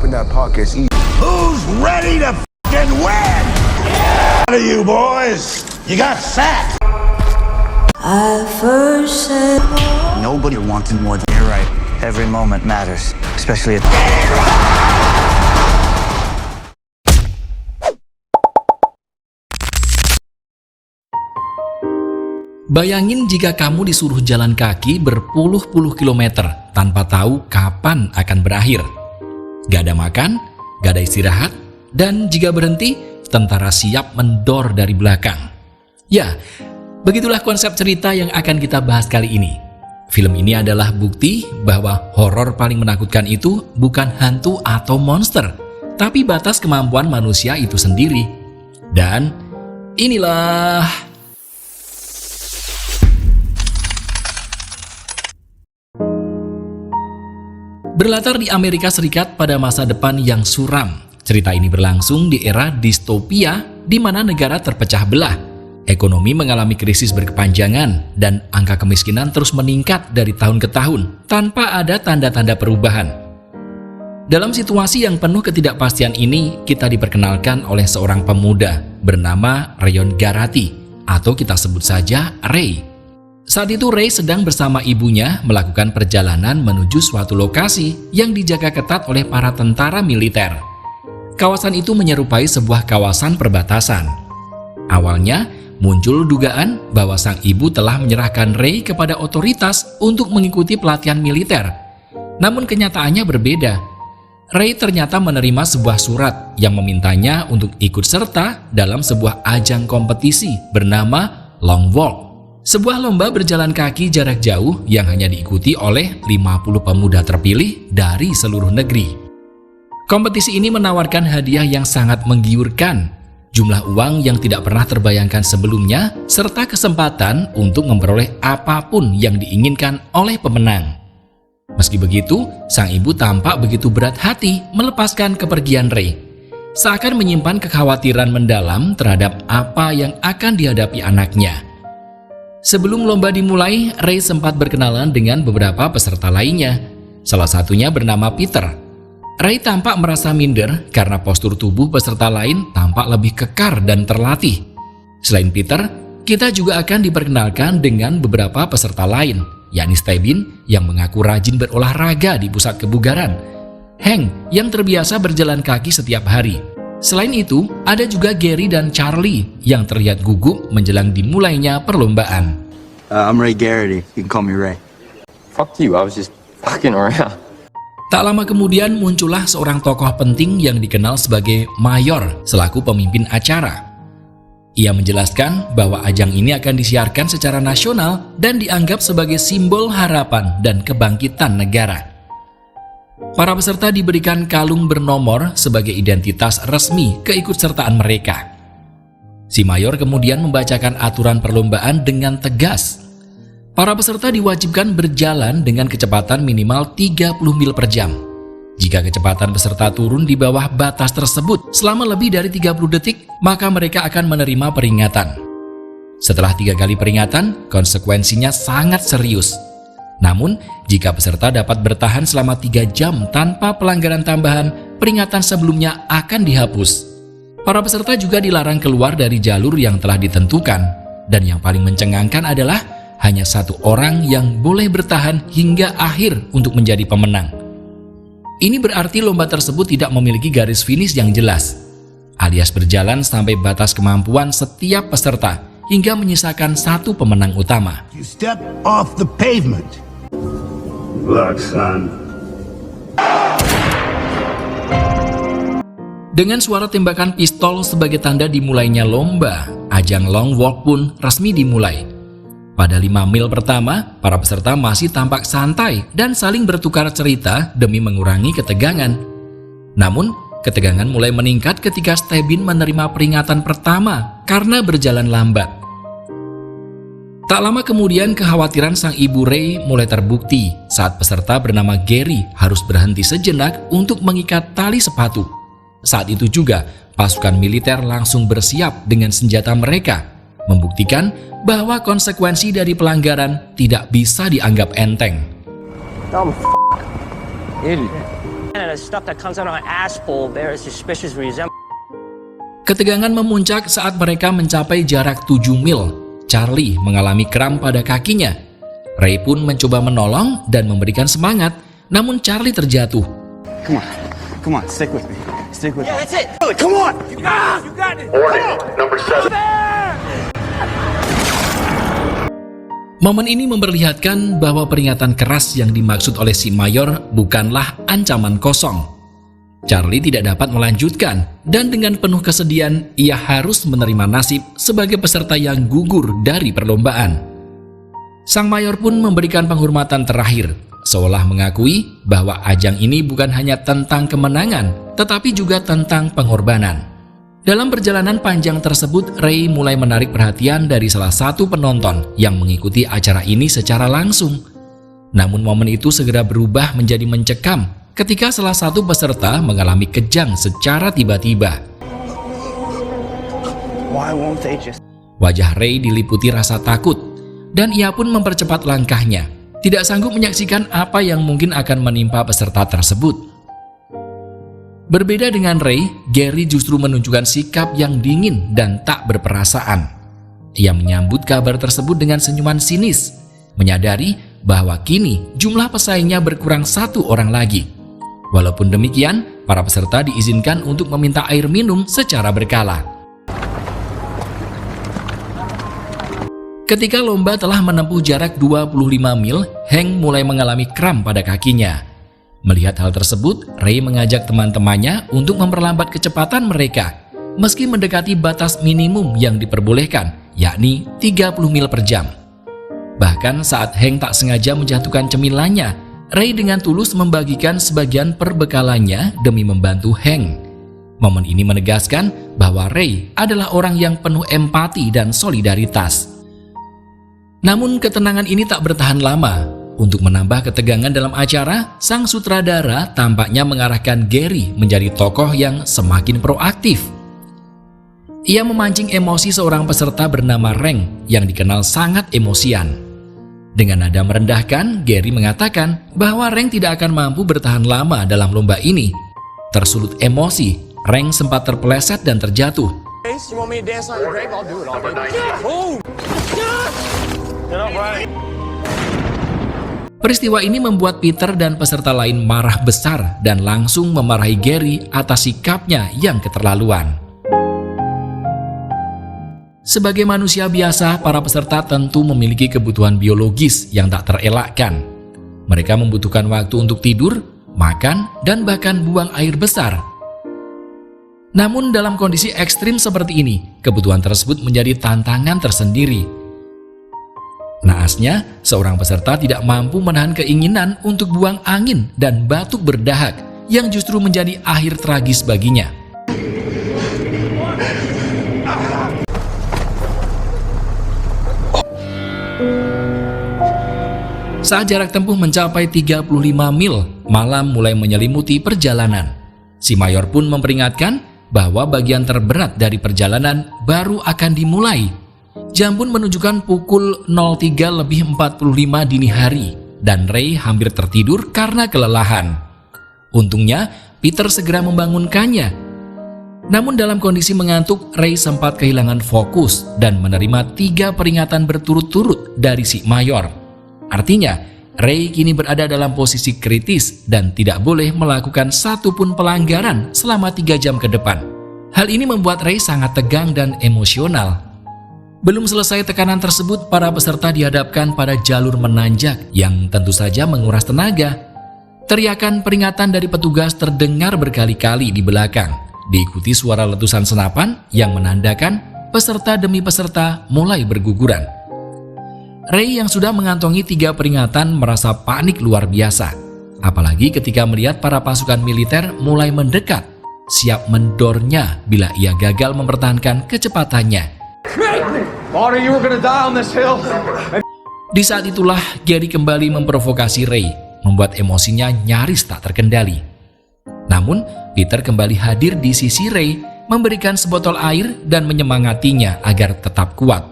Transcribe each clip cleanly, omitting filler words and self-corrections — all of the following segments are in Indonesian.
in that pocket. It's easy. Who's ready to fucking win? What are you boys? You got sacked. I first said Nobody wanted more than you're right. Every moment matters, especially at Bayangin jika kamu disuruh jalan kaki berpuluh-puluh kilometer tanpa tahu kapan akan berakhir. Gak ada makan, gak ada istirahat, dan jika berhenti, tentara siap mendor dari belakang. Ya, begitulah konsep cerita yang akan kita bahas kali ini. Film ini adalah bukti bahwa horor paling menakutkan itu bukan hantu atau monster, tapi batas kemampuan manusia itu sendiri. Dan inilah... Berlatar di Amerika Serikat pada masa depan yang suram. Cerita ini berlangsung di era distopia di mana negara terpecah belah. Ekonomi mengalami krisis berkepanjangan dan angka kemiskinan terus meningkat dari tahun ke tahun tanpa ada tanda-tanda perubahan. Dalam situasi yang penuh ketidakpastian ini, kita diperkenalkan oleh seorang pemuda bernama Rayon Garati atau kita sebut saja Ray. Saat itu Ray sedang bersama ibunya melakukan perjalanan menuju suatu lokasi yang dijaga ketat oleh para tentara militer. Kawasan itu menyerupai sebuah kawasan perbatasan. Awalnya muncul dugaan bahwa sang ibu telah menyerahkan Ray kepada otoritas untuk mengikuti pelatihan militer. Namun kenyataannya berbeda. Ray ternyata menerima sebuah surat yang memintanya untuk ikut serta dalam sebuah ajang kompetisi bernama Long Walk. Sebuah lomba berjalan kaki jarak jauh yang hanya diikuti oleh 50 pemuda terpilih dari seluruh negeri. Kompetisi ini menawarkan hadiah yang sangat menggiurkan, jumlah uang yang tidak pernah terbayangkan sebelumnya, serta kesempatan untuk memperoleh apapun yang diinginkan oleh pemenang. Meski begitu, sang ibu tampak begitu berat hati melepaskan kepergian Ray. Seakan menyimpan kekhawatiran mendalam terhadap apa yang akan dihadapi anaknya. Sebelum lomba dimulai, Ray sempat berkenalan dengan beberapa peserta lainnya. Salah satunya bernama Peter. Ray tampak merasa minder karena postur tubuh peserta lain tampak lebih kekar dan terlatih. Selain Peter, kita juga akan diperkenalkan dengan beberapa peserta lain, yakni Stebin yang mengaku rajin berolahraga di pusat kebugaran, Hank yang terbiasa berjalan kaki setiap hari. Selain itu, ada juga Gary dan Charlie yang terlihat gugup menjelang dimulainya perlombaan. I'm Ray Garrity. You can call me Ray. Fuck you, I was just fucking around. Tak lama kemudian muncullah seorang tokoh penting yang dikenal sebagai Mayor selaku pemimpin acara. Ia menjelaskan bahwa ajang ini akan disiarkan secara nasional dan dianggap sebagai simbol harapan dan kebangkitan negara. Para peserta diberikan kalung bernomor sebagai identitas resmi keikutsertaan mereka. Si Mayor kemudian membacakan aturan perlombaan dengan tegas. Para peserta diwajibkan berjalan dengan kecepatan minimal 30 mil per jam. Jika kecepatan peserta turun di bawah batas tersebut selama lebih dari 30 detik, maka mereka akan menerima peringatan. Setelah 3 kali peringatan, konsekuensinya sangat serius. Namun, jika peserta dapat bertahan selama 3 jam tanpa pelanggaran tambahan, peringatan sebelumnya akan dihapus. Para peserta juga dilarang keluar dari jalur yang telah ditentukan, dan yang paling mencengangkan adalah hanya 1 orang yang boleh bertahan hingga akhir untuk menjadi pemenang. Ini berarti lomba tersebut tidak memiliki garis finish yang jelas, alias berjalan sampai batas kemampuan setiap peserta hingga menyisakan 1 pemenang utama. You step off the pavement. Look, son. Dengan suara tembakan pistol sebagai tanda dimulainya lomba, ajang Long Walk pun resmi dimulai. Pada 5 mil pertama, para peserta masih tampak santai dan saling bertukar cerita demi mengurangi ketegangan. Namun, ketegangan mulai meningkat ketika Stebin menerima peringatan pertama karena berjalan lambat. Tak lama kemudian kekhawatiran sang ibu Ray mulai terbukti saat peserta bernama Gary harus berhenti sejenak untuk mengikat tali sepatu. Saat itu juga pasukan militer langsung bersiap dengan senjata mereka, membuktikan bahwa konsekuensi dari pelanggaran tidak bisa dianggap enteng. Idiot. And the stuff that comes out of my asshole bears suspicious resemblance. Ketegangan memuncak saat mereka mencapai jarak 7 mil. Charlie mengalami kram pada kakinya. Ray pun mencoba menolong dan memberikan semangat, namun Charlie terjatuh. Come on, stick with me. Stick with me. That's it. Come on! You got it! Warning, number 7. Momen ini memperlihatkan bahwa peringatan keras yang dimaksud oleh si mayor bukanlah ancaman kosong. Charlie tidak dapat melanjutkan, dan dengan penuh kesedihan ia harus menerima nasib sebagai peserta yang gugur dari perlombaan. Sang mayor pun memberikan penghormatan terakhir, seolah mengakui bahwa ajang ini bukan hanya tentang kemenangan, tetapi juga tentang pengorbanan. Dalam perjalanan panjang tersebut, Ray mulai menarik perhatian dari salah satu penonton yang mengikuti acara ini secara langsung. Namun momen itu segera berubah menjadi mencekam ketika salah satu peserta mengalami kejang secara tiba-tiba. Wajah Ray diliputi rasa takut, dan ia pun mempercepat langkahnya, tidak sanggup menyaksikan apa yang mungkin akan menimpa peserta tersebut. Berbeda dengan Ray, Gary justru menunjukkan sikap yang dingin dan tak berperasaan. Ia menyambut kabar tersebut dengan senyuman sinis, menyadari bahwa kini jumlah pesaingnya berkurang 1 orang lagi. Walaupun demikian, para peserta diizinkan untuk meminta air minum secara berkala. Ketika lomba telah menempuh jarak 25 mil, Hank mulai mengalami kram pada kakinya. Melihat hal tersebut, Ray mengajak teman-temannya untuk memperlambat kecepatan mereka, meski mendekati batas minimum yang diperbolehkan, yakni 30 mil per jam. Bahkan saat Hank tak sengaja menjatuhkan cemilannya, Ray dengan tulus membagikan sebagian perbekalannya demi membantu Hank. Momen ini menegaskan bahwa Ray adalah orang yang penuh empati dan solidaritas. Namun ketenangan ini tak bertahan lama. Untuk menambah ketegangan dalam acara, sang sutradara tampaknya mengarahkan Gary menjadi tokoh yang semakin proaktif. Ia memancing emosi seorang peserta bernama Rank yang dikenal sangat emosian. Dengan nada merendahkan, Gary mengatakan bahwa Rank tidak akan mampu bertahan lama dalam lomba ini. Tersulut emosi, Rank sempat terpeleset dan terjatuh. You want me to dance on your grave? I'll do it all day. Boom! Get up, Ray. Peristiwa ini membuat Peter dan peserta lain marah besar dan langsung memarahi Gary atas sikapnya yang keterlaluan. Sebagai manusia biasa, para peserta tentu memiliki kebutuhan biologis yang tak terelakkan. Mereka membutuhkan waktu untuk tidur, makan, dan bahkan buang air besar. Namun dalam kondisi ekstrim seperti ini, kebutuhan tersebut menjadi tantangan tersendiri. Naasnya, seorang peserta tidak mampu menahan keinginan untuk buang angin dan batuk berdahak yang justru menjadi akhir tragis baginya. Saat jarak tempuh mencapai 35 mil, malam mulai menyelimuti perjalanan. Si mayor pun memperingatkan bahwa bagian terberat dari perjalanan baru akan dimulai. Jam pun menunjukkan pukul 03:45 dini hari, dan Ray hampir tertidur karena kelelahan. Untungnya, Peter segera membangunkannya. Namun dalam kondisi mengantuk, Ray sempat kehilangan fokus dan menerima 3 peringatan berturut-turut dari si mayor. Artinya, Ray kini berada dalam posisi kritis dan tidak boleh melakukan satupun pelanggaran selama 3 jam ke depan. Hal ini membuat Ray sangat tegang dan emosional. Belum selesai tekanan tersebut, para peserta dihadapkan pada jalur menanjak yang tentu saja menguras tenaga. Teriakan peringatan dari petugas terdengar berkali-kali di belakang, diikuti suara letusan senapan yang menandakan peserta demi peserta mulai berguguran. Ray yang sudah mengantongi 3 peringatan merasa panik luar biasa, apalagi ketika melihat para pasukan militer mulai mendekat, siap mendornya bila ia gagal mempertahankan kecepatannya. Di saat itulah Gary kembali memprovokasi Ray, membuat emosinya nyaris tak terkendali. Namun Peter kembali hadir di sisi Ray, memberikan sebotol air dan menyemangatinya agar tetap kuat.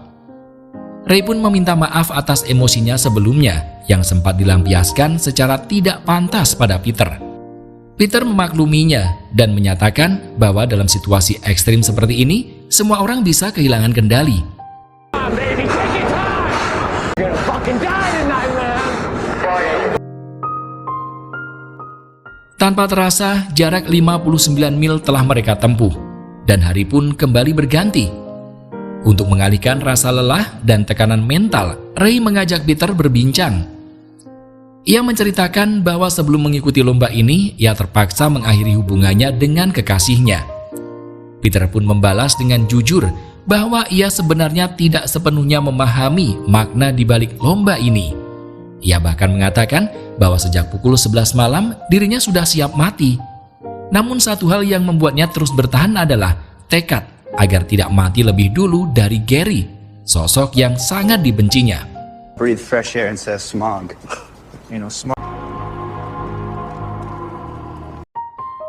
Ray pun meminta maaf atas emosinya sebelumnya yang sempat dilampiaskan secara tidak pantas pada Peter. Peter memakluminya dan menyatakan bahwa dalam situasi ekstrim seperti ini, semua orang bisa kehilangan kendali. Tanpa terasa, jarak 59 mil telah mereka tempuh, dan hari pun kembali berganti. Untuk mengalihkan rasa lelah dan tekanan mental, Ray mengajak Peter berbincang. Ia menceritakan bahwa sebelum mengikuti lomba ini, ia terpaksa mengakhiri hubungannya dengan kekasihnya. Peter pun membalas dengan jujur bahwa ia sebenarnya tidak sepenuhnya memahami makna di balik lomba ini. Ia bahkan mengatakan bahwa sejak pukul 11 malam dirinya sudah siap mati. Namun satu hal yang membuatnya terus bertahan adalah tekad agar tidak mati lebih dulu dari Gary, sosok yang sangat dibencinya. Breathe fresh air instead of smog. Smog.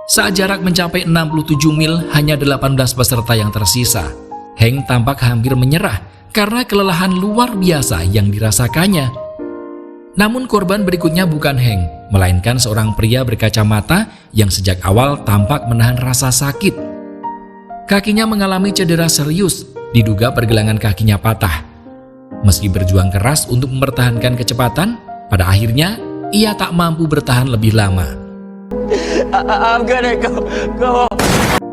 Saat jarak mencapai 67 mil, hanya 18 peserta yang tersisa. Hank tampak hampir menyerah karena kelelahan luar biasa yang dirasakannya. Namun korban berikutnya bukan Hank, melainkan seorang pria berkacamata yang sejak awal tampak menahan rasa sakit. Kakinya mengalami cedera serius, diduga pergelangan kakinya patah. Meski berjuang keras untuk mempertahankan kecepatan, pada akhirnya ia tak mampu bertahan lebih lama. I'm gonna go.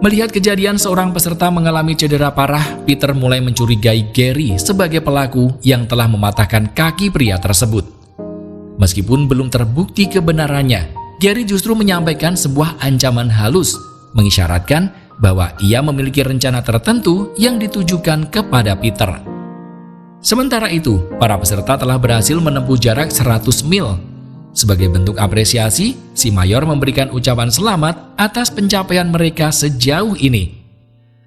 Melihat kejadian seorang peserta mengalami cedera parah, Peter mulai mencurigai Gary sebagai pelaku yang telah mematahkan kaki pria tersebut. Meskipun belum terbukti kebenarannya, Gary justru menyampaikan sebuah ancaman halus, mengisyaratkan bahwa ia memiliki rencana tertentu yang ditujukan kepada Peter. Sementara itu, para peserta telah berhasil menempuh jarak 100 mil. Sebagai bentuk apresiasi, si mayor memberikan ucapan selamat atas pencapaian mereka sejauh ini.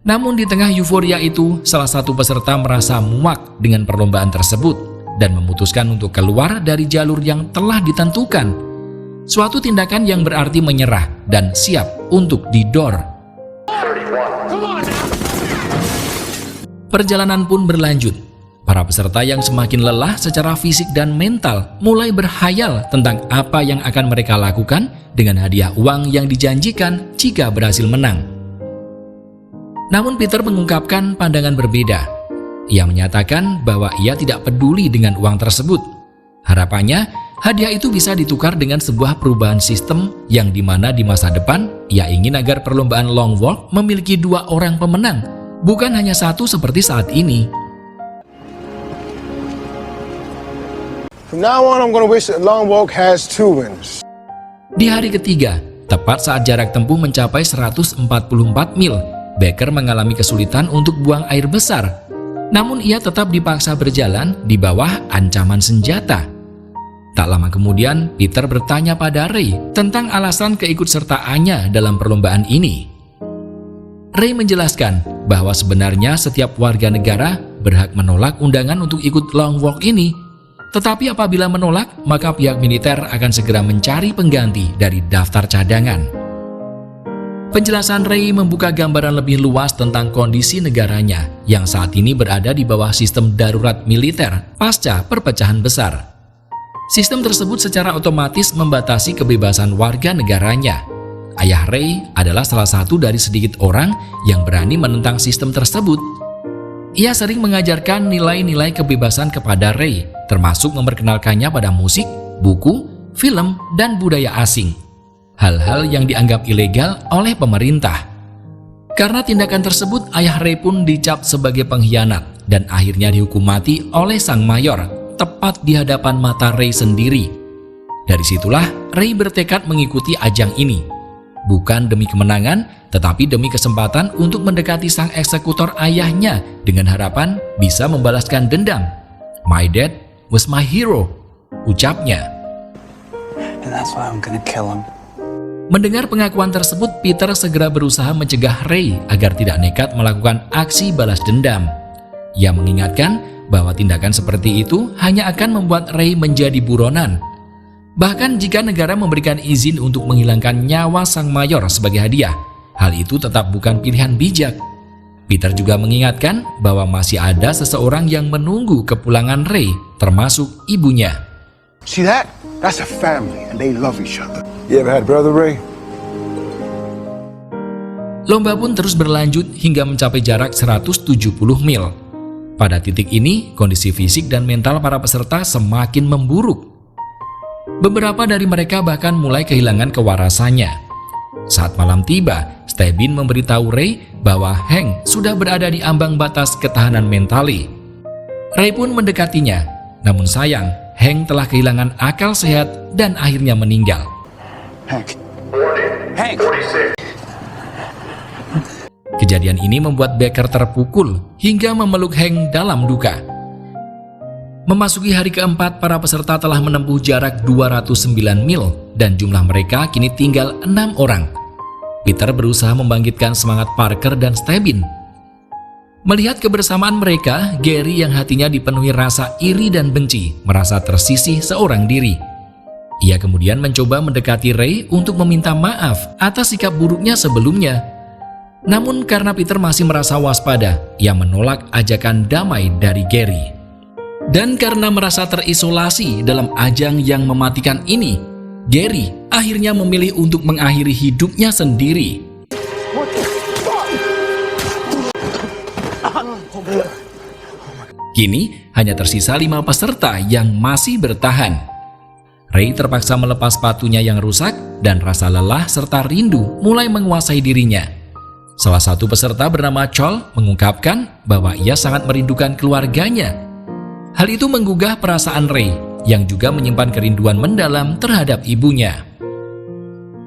Namun di tengah euforia itu, salah satu peserta merasa muak dengan perlombaan tersebut dan memutuskan untuk keluar dari jalur yang telah ditentukan. Suatu tindakan yang berarti menyerah dan siap untuk didor. Perjalanan pun berlanjut. Para peserta yang semakin lelah secara fisik dan mental mulai berhayal tentang apa yang akan mereka lakukan dengan hadiah uang yang dijanjikan jika berhasil menang. Namun Peter mengungkapkan pandangan berbeda. Ia menyatakan bahwa ia tidak peduli dengan uang tersebut. Harapannya, hadiah itu bisa ditukar dengan sebuah perubahan sistem yang dimana di masa depan ia ingin agar perlombaan long walk memiliki 2 orang pemenang, bukan hanya 1 seperti saat ini. From now on, I'm going to wish that long walk has 2 winners. Di hari ketiga, tepat saat jarak tempuh mencapai 144 mil, Becker mengalami kesulitan untuk buang air besar. Namun ia tetap dipaksa berjalan di bawah ancaman senjata. Tak lama kemudian, Peter bertanya pada Ray tentang alasan keikutsertaannya dalam perlombaan ini. Ray menjelaskan bahwa sebenarnya setiap warga negara berhak menolak undangan untuk ikut long walk ini. Tetapi apabila menolak, maka pihak militer akan segera mencari pengganti dari daftar cadangan. Penjelasan Ray membuka gambaran lebih luas tentang kondisi negaranya yang saat ini berada di bawah sistem darurat militer pasca perpecahan besar. Sistem tersebut secara otomatis membatasi kebebasan warga negaranya. Ayah Ray adalah salah satu dari sedikit orang yang berani menentang sistem tersebut. Ia sering mengajarkan nilai-nilai kebebasan kepada Ray, termasuk memperkenalkannya pada musik, buku, film, dan budaya asing. Hal-hal yang dianggap ilegal oleh pemerintah. Karena tindakan tersebut, ayah Ray pun dicap sebagai pengkhianat dan akhirnya dihukum mati oleh sang mayor, tepat di hadapan mata Ray sendiri. Dari situlah Ray bertekad mengikuti ajang ini. Bukan demi kemenangan, tetapi demi kesempatan untuk mendekati sang eksekutor ayahnya dengan harapan bisa membalaskan dendam. "My dad was my hero," ucapnya. And that's why I'm gonna kill him. Mendengar pengakuan tersebut, Peter segera berusaha mencegah Ray agar tidak nekat melakukan aksi balas dendam. Ia mengingatkan bahwa tindakan seperti itu hanya akan membuat Ray menjadi buronan. Bahkan jika negara memberikan izin untuk menghilangkan nyawa sang mayor sebagai hadiah, hal itu tetap bukan pilihan bijak. Peter juga mengingatkan bahwa masih ada seseorang yang menunggu kepulangan Ray, termasuk ibunya. See that? That's a family, and they love each other. You ever had a brother, Ray? Lomba pun terus berlanjut hingga mencapai jarak 170 mil. Pada titik ini, kondisi fisik dan mental para peserta semakin memburuk. Beberapa dari mereka bahkan mulai kehilangan kewarasannya. Saat malam tiba, Stebin memberitahu Ray bahwa Hank sudah berada di ambang batas ketahanan mentali. Ray pun mendekatinya, namun sayang, Hank telah kehilangan akal sehat dan akhirnya meninggal. Hank. Kejadian ini membuat Becker terpukul hingga memeluk Hank dalam duka. Memasuki hari keempat, para peserta telah menempuh jarak 209 mil dan jumlah mereka kini tinggal 6 orang. Peter berusaha membangkitkan semangat Parker dan Stebin. Melihat kebersamaan mereka, Gary yang hatinya dipenuhi rasa iri dan benci merasa tersisih seorang diri. Ia kemudian mencoba mendekati Ray untuk meminta maaf atas sikap buruknya sebelumnya. Namun karena Peter masih merasa waspada, ia menolak ajakan damai dari Gary. Dan karena merasa terisolasi dalam ajang yang mematikan ini, Gary akhirnya memilih untuk mengakhiri hidupnya sendiri. Kini hanya tersisa 5 peserta yang masih bertahan. Ray terpaksa melepas sepatunya yang rusak dan rasa lelah serta rindu mulai menguasai dirinya. Salah satu peserta bernama Chol mengungkapkan bahwa ia sangat merindukan keluarganya. Hal itu menggugah perasaan Ray yang juga menyimpan kerinduan mendalam terhadap ibunya.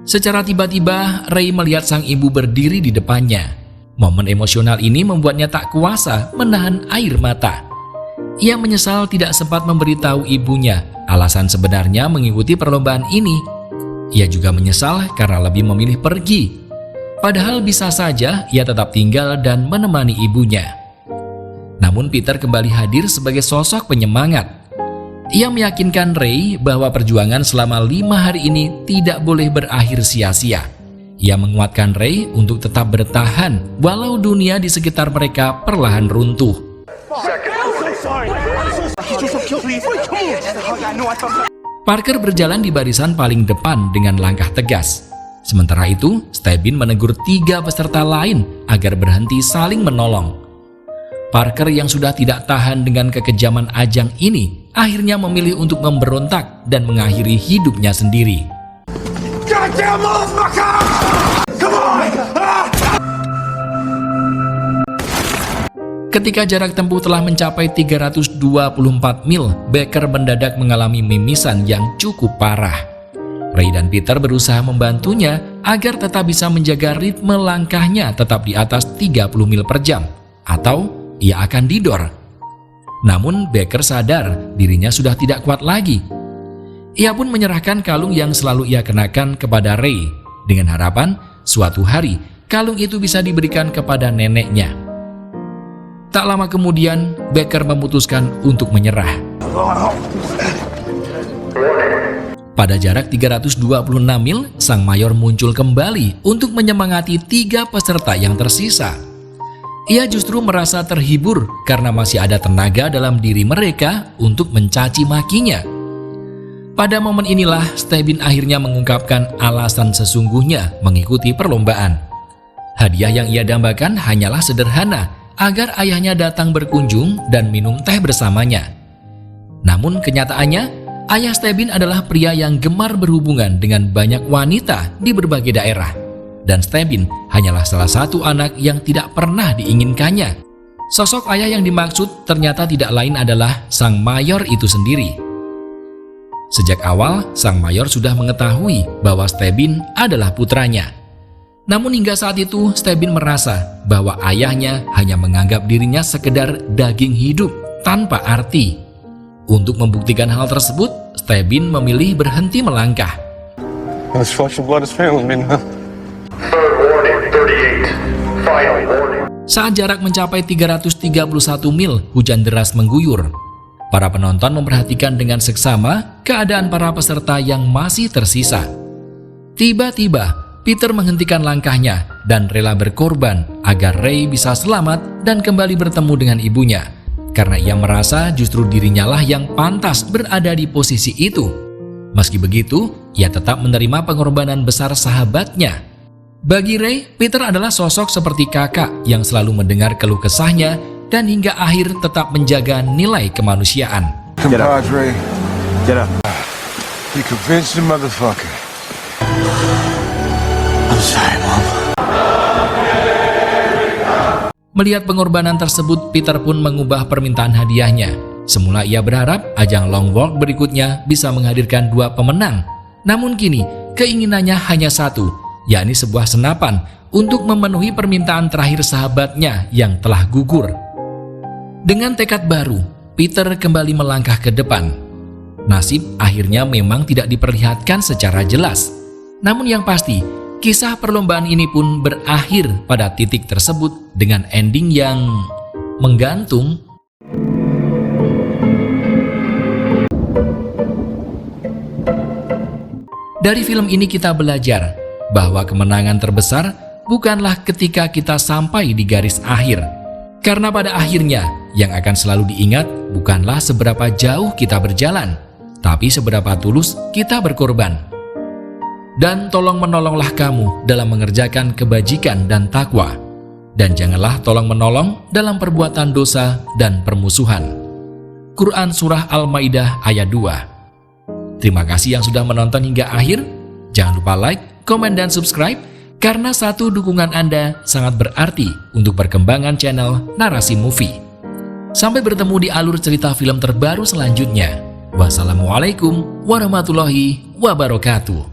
Secara tiba-tiba, Ray melihat sang ibu berdiri di depannya. Momen emosional ini membuatnya tak kuasa menahan air mata. Ia menyesal tidak sempat memberitahu ibunya alasan sebenarnya mengikuti perlombaan ini. Ia juga menyesal karena lebih memilih pergi. Padahal bisa saja ia tetap tinggal dan menemani ibunya. Namun Peter kembali hadir sebagai sosok penyemangat. Ia meyakinkan Ray bahwa perjuangan selama 5 hari ini tidak boleh berakhir sia-sia. Ia menguatkan Ray untuk tetap bertahan walau dunia di sekitar mereka perlahan runtuh. Parker berjalan di barisan paling depan dengan langkah tegas. Sementara itu, Stebin menegur 3 peserta lain agar berhenti saling menolong. Parker yang sudah tidak tahan dengan kekejaman ajang ini akhirnya memilih untuk memberontak dan mengakhiri hidupnya sendiri. Ketika jarak tempuh telah mencapai 324 mil, Becker mendadak mengalami mimisan yang cukup parah. Ray dan Peter berusaha membantunya agar tetap bisa menjaga ritme langkahnya tetap di atas 30 mil per jam, atau ia akan didor. Namun Becker sadar dirinya sudah tidak kuat lagi. Ia pun menyerahkan kalung yang selalu ia kenakan kepada Ray, dengan harapan suatu hari kalung itu bisa diberikan kepada neneknya. Tak lama kemudian, Becker memutuskan untuk menyerah. Pada jarak 326 mil, sang mayor muncul kembali untuk menyemangati 3 peserta yang tersisa. Ia justru merasa terhibur karena masih ada tenaga dalam diri mereka untuk mencaci makinya. Pada momen inilah Stebin akhirnya mengungkapkan alasan sesungguhnya mengikuti perlombaan. Hadiah yang ia dambakan hanyalah sederhana, agar ayahnya datang berkunjung dan minum teh bersamanya. Namun kenyataannya, ayah Stebin adalah pria yang gemar berhubungan dengan banyak wanita di berbagai daerah. Dan Stebin hanyalah salah satu anak yang tidak pernah diinginkannya. Sosok ayah yang dimaksud ternyata tidak lain adalah sang mayor itu sendiri. Sejak awal, sang mayor sudah mengetahui bahwa Stebin adalah putranya. Namun hingga saat itu, Stebin merasa bahwa ayahnya hanya menganggap dirinya sekedar daging hidup tanpa arti. Untuk membuktikan hal tersebut, Stebin memilih berhenti melangkah. Saat jarak mencapai 331 mil, hujan deras mengguyur. Para penonton memperhatikan dengan seksama keadaan para peserta yang masih tersisa. Tiba-tiba, Peter menghentikan langkahnya dan rela berkorban agar Ray bisa selamat dan kembali bertemu dengan ibunya. Karena ia merasa justru dirinya lah yang pantas berada di posisi itu. Meski begitu, ia tetap menerima pengorbanan besar sahabatnya. Bagi Ray, Peter adalah sosok seperti kakak yang selalu mendengar keluh kesahnya dan hingga akhir tetap menjaga nilai kemanusiaan. Compadre, Get up. you convinced the motherfucker. I'm sorry, Mom. Melihat pengorbanan tersebut, Peter pun mengubah permintaan hadiahnya. Semula ia berharap ajang Long Walk berikutnya bisa menghadirkan 2 pemenang. Namun kini, keinginannya hanya satu, yakni sebuah senapan untuk memenuhi permintaan terakhir sahabatnya yang telah gugur. Dengan tekad baru, Peter kembali melangkah ke depan. Nasib akhirnya memang tidak diperlihatkan secara jelas. Namun yang pasti, kisah perlombaan ini pun berakhir pada titik tersebut dengan ending yang menggantung. Dari film ini kita belajar bahwa kemenangan terbesar bukanlah ketika kita sampai di garis akhir. Karena pada akhirnya yang akan selalu diingat bukanlah seberapa jauh kita berjalan, tapi seberapa tulus kita berkorban. Dan tolong menolonglah kamu dalam mengerjakan kebajikan dan takwa. Dan janganlah tolong menolong dalam perbuatan dosa dan permusuhan. Quran Surah Al-Maidah ayat 2. Terima kasih yang sudah menonton hingga akhir. Jangan lupa like, komen, dan subscribe, karena satu dukungan Anda sangat berarti untuk perkembangan channel Narasi Movie. Sampai bertemu di alur cerita film terbaru selanjutnya. Wassalamualaikum warahmatullahi wabarakatuh.